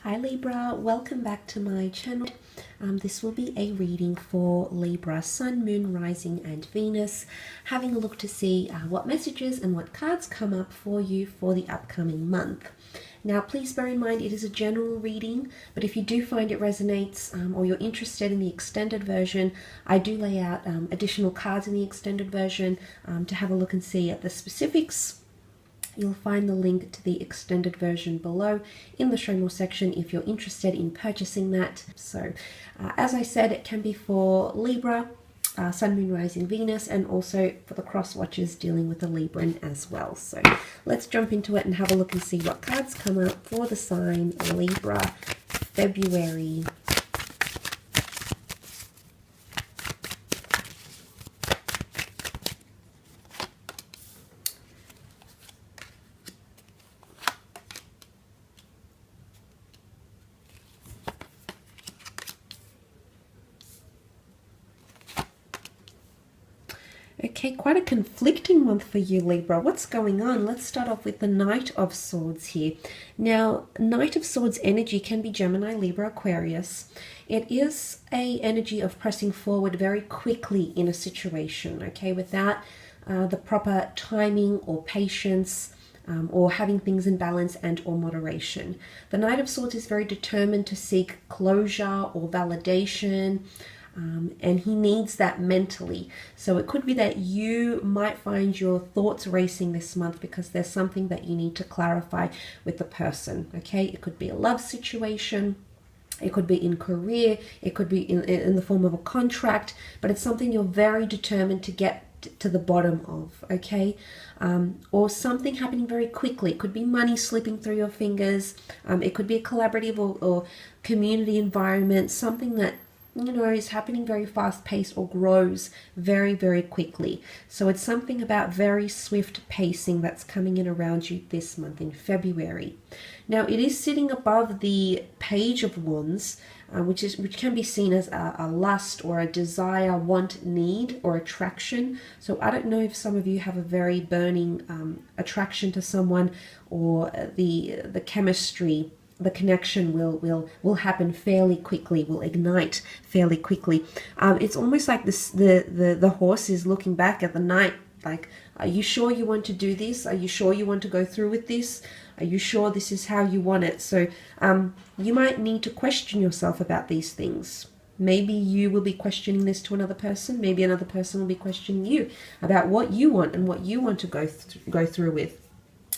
Hi Libra, welcome back to my channel. This will be a reading for Libra, Sun, Moon, Rising and Venus, having a look to see what messages and what cards come up for you for the upcoming month. Now please bear in mind it is a general reading, but if you do find it resonates or you're interested in the extended version, I do lay out additional cards in the extended version to have a look and see at the specifics. You'll find the link to the extended version below in the show more section if you're interested in purchasing that. So as I said, it can be for Libra, Sun, Moon, Rising, Venus, and also for the cross watchers dealing with the Libran as well. So let's jump into it and have a look and see what cards come up for the sign Libra, February. Okay, quite a conflicting month for you, Libra. What's going on? Let's start off with the Knight of Swords here. Now, Knight of Swords energy can be Gemini, Libra, Aquarius. It is an energy of pressing forward very quickly in a situation, okay, without the proper timing or patience, or having things in balance and or moderation. The Knight of Swords is very determined to seek closure or validation, and he needs that mentally. So it could be that you might find your thoughts racing this month because there's something that you need to clarify with the person, okay? It could be a love situation, it could be in career, it could be in the form of a contract, but it's something you're very determined to get to the bottom of, okay? Or something happening very quickly. It could be money slipping through your fingers, it could be a collaborative or community environment, something that is happening very fast paced or grows very, very quickly. So it's something about very swift pacing that's coming in around you this month in February. Now it is sitting above the Page of Wands, which can be seen as a lust or a desire, want, need, or attraction. So I don't know if some of you have a very burning attraction to someone, or the chemistry, the connection will happen fairly quickly, will ignite fairly quickly. It's almost like this, the horse is looking back at the knight, like, are you sure you want to do this? Are you sure you want to go through with this? Are you sure this is how you want it? So you might need to question yourself about these things. Maybe you will be questioning this to another person. Maybe another person will be questioning you about what you want and what you want to go through with.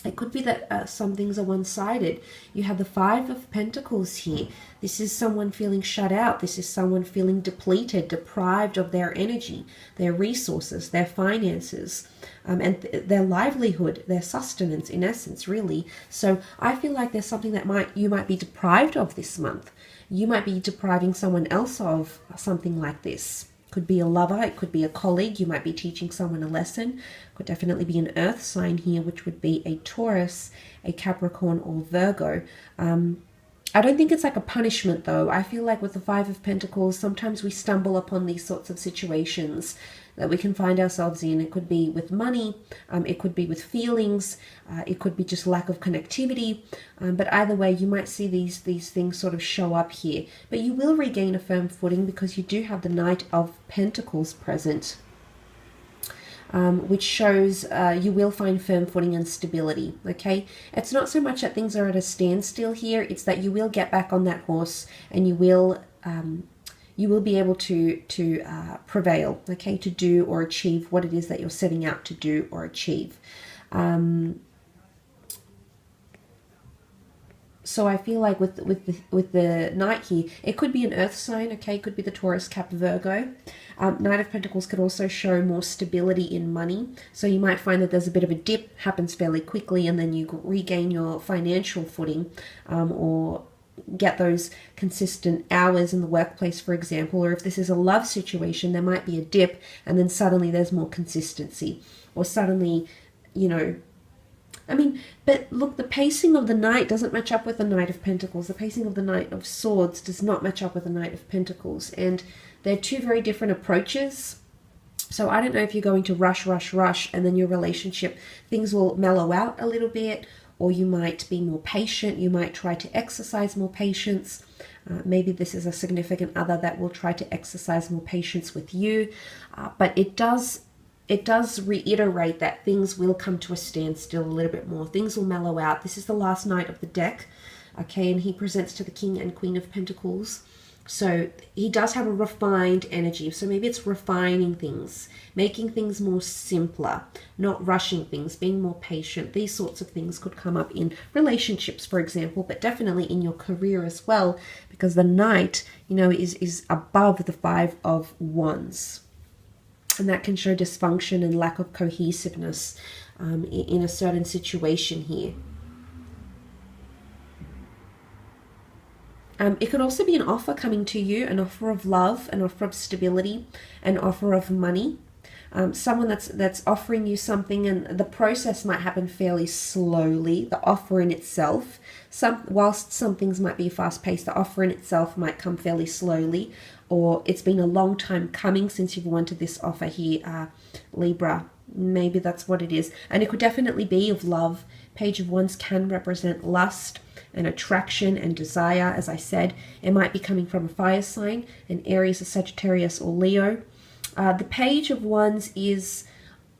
It could be that some things are one-sided. You have the Five of Pentacles here. This is someone feeling shut out. This is someone feeling depleted, deprived of their energy, their resources, their finances, and their livelihood, their sustenance, in essence, really. So I feel like there's something that you might be deprived of this month. You might be depriving someone else of something like this. Could be a lover, it could be a colleague, you might be teaching someone a lesson. Could definitely be an earth sign here, which would be a Taurus, a Capricorn, or Virgo. I don't think it's like a punishment though. I feel like with the Five of Pentacles, sometimes we stumble upon these sorts of situations that we can find ourselves in. It could be with money, it could be with feelings, it could be just lack of connectivity, but either way you might see these things sort of show up here. But you will regain a firm footing because you do have the Knight of Pentacles present, which shows you will find firm footing and stability, okay? It's not so much that things are at a standstill here, it's that you will get back on that horse and you will be able to prevail, okay, to do or achieve what it is that you're setting out to do or achieve. So I feel like with the Knight here, it could be an earth sign, okay, it could be the Taurus, Cap, Virgo. Knight of Pentacles could also show more stability in money. So you might find that there's a bit of a dip, happens fairly quickly, and then you regain your financial footing, or get those consistent hours in the workplace, for example. Or if this is a love situation, there might be a dip and then suddenly there's more consistency, or suddenly, but look, the pacing of the Knight doesn't match up with the Knight of Pentacles. The pacing of the Knight of Swords does not match up with the Knight of Pentacles, and they're two very different approaches. So I don't know if you're going to rush, and then your relationship, things will mellow out a little bit, or you might be more patient. You might try to exercise more patience. Maybe this is a significant other that will try to exercise more patience with you. But it does reiterate that things will come to a standstill a little bit more. Things will mellow out. This is the last night of the deck, okay, and he presents to the King and Queen of Pentacles. So he does have a refined energy. So maybe it's refining things, making things more simpler, not rushing things, being more patient. These sorts of things could come up in relationships, for example, but definitely in your career as well, because the Knight, you know, is above the Five of Wands. And that can show dysfunction and lack of cohesiveness in a certain situation here. It could also be an offer coming to you, an offer of love, an offer of stability, an offer of money. Someone that's offering you something, and the process might happen fairly slowly, the offer in itself. Whilst some things might be fast-paced, the offer in itself might come fairly slowly, or it's been a long time coming since you've wanted this offer here, Libra. Maybe that's what it is. And it could definitely be of love. Page of Wands can represent lust and attraction and desire. As I said, it might be coming from a fire sign, an Aries, a Sagittarius, or Leo. The Page of Wands is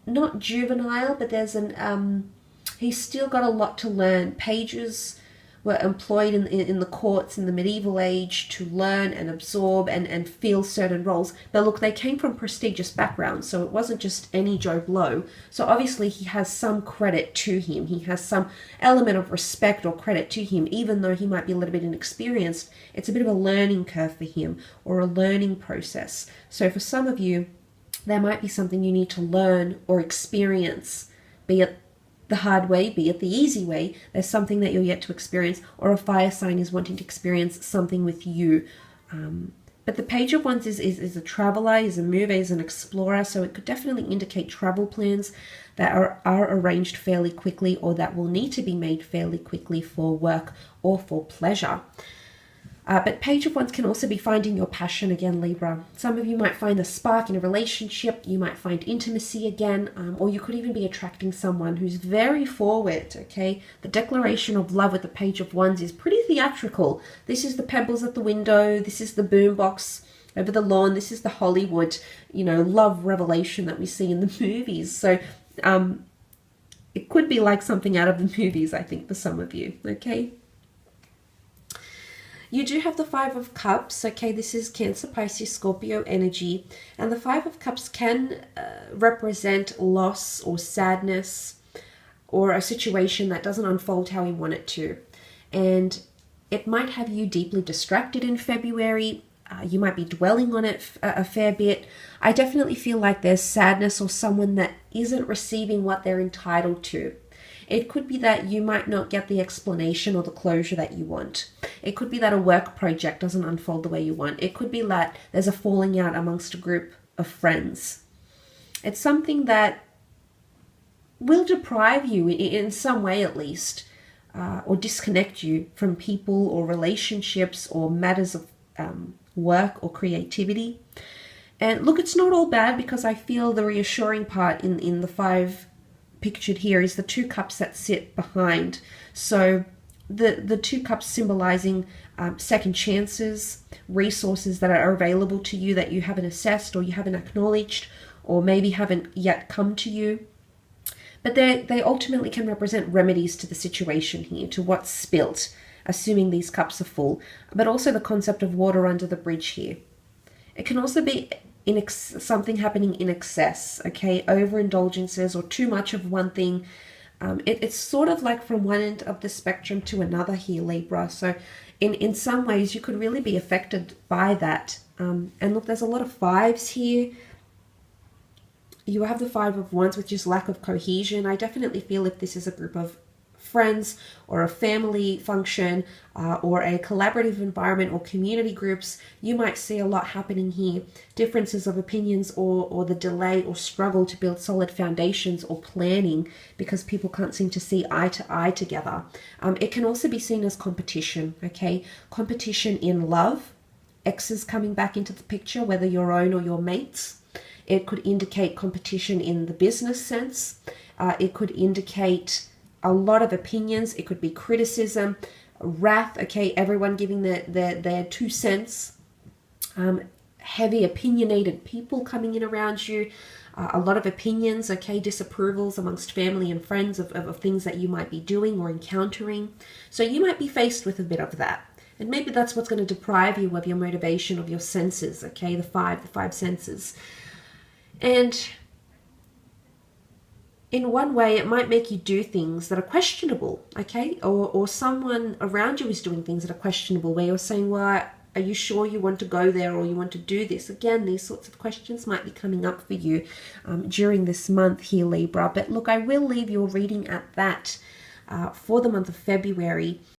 not juvenile, but there's he's still got a lot to learn. Pages were employed in the courts in the medieval age to learn and absorb and fill certain roles. But look, they came from prestigious backgrounds, so it wasn't just any Joe Blow. So obviously he has some credit to him. He has some element of respect or credit to him, even though he might be a little bit inexperienced. It's a bit of a learning curve for him, or a learning process. So for some of you, there might be something you need to learn or experience, be it the hard way, be it the easy way. There's something that you're yet to experience, or a fire sign is wanting to experience something with you. But the Page of Wands is a traveler, is a mover, is an explorer, so it could definitely indicate travel plans that are arranged fairly quickly, or that will need to be made fairly quickly for work or for pleasure. But Page of Wands can also be finding your passion again, Libra. Some of you might find the spark in a relationship. You might find intimacy again, or you could even be attracting someone who's very forward, okay? The declaration of love with the Page of Wands is pretty theatrical. This is the pebbles at the window. This is the boombox over the lawn. This is the Hollywood, you know, love revelation that we see in the movies. So it could be like something out of the movies, I think, for some of you, okay? You do have the Five of Cups, okay? This is Cancer, Pisces, Scorpio energy. And the Five of Cups can represent loss or sadness, or a situation that doesn't unfold how you want it to. And it might have you deeply distracted in February. You might be dwelling on it a fair bit. I definitely feel like there's sadness, or someone that isn't receiving what they're entitled to. It could be that you might not get the explanation or the closure that you want. It could be that a work project doesn't unfold the way you want. It could be that there's a falling out amongst a group of friends. It's something that will deprive you in some way at least, or disconnect you from people or relationships or matters of work or creativity. And look, it's not all bad, because I feel the reassuring part in the five pictured here is the two cups that sit behind. So the two cups symbolizing second chances, resources that are available to you that you haven't assessed, or you haven't acknowledged, or maybe haven't yet come to you. But they ultimately can represent remedies to the situation here, to what's spilt, assuming these cups are full, but also the concept of water under the bridge here. It can also be something happening in excess, okay? Overindulgences, or too much of one thing. It's sort of like from one end of the spectrum to another here, Libra. So in some ways, you could really be affected by that. And look, there's a lot of fives here. You have the Five of Wands, which is lack of cohesion. I definitely feel if this is a group of friends, or a family function, or a collaborative environment, or community groups, you might see a lot happening here. Differences of opinions, or the delay or struggle to build solid foundations or planning, because people can't seem to see eye to eye together. It can also be seen as competition, okay? Competition in love, exes coming back into the picture, whether your own or your mates. It could indicate competition in the business sense. It could indicate a lot of opinions. It could be criticism, wrath, okay, everyone giving their 2 cents. Heavy opinionated people coming in around you, a lot of opinions, okay, disapprovals amongst family and friends of things that you might be doing or encountering. So you might be faced with a bit of that. And maybe that's what's going to deprive you of your motivation, of your senses, okay, the five senses. And in one way, it might make you do things that are questionable, okay, or someone around you is doing things that are questionable, where you're saying, well, are you sure you want to go there or you want to do this? Again, these sorts of questions might be coming up for you during this month here, Libra. But look, I will leave your reading at that for the month of February.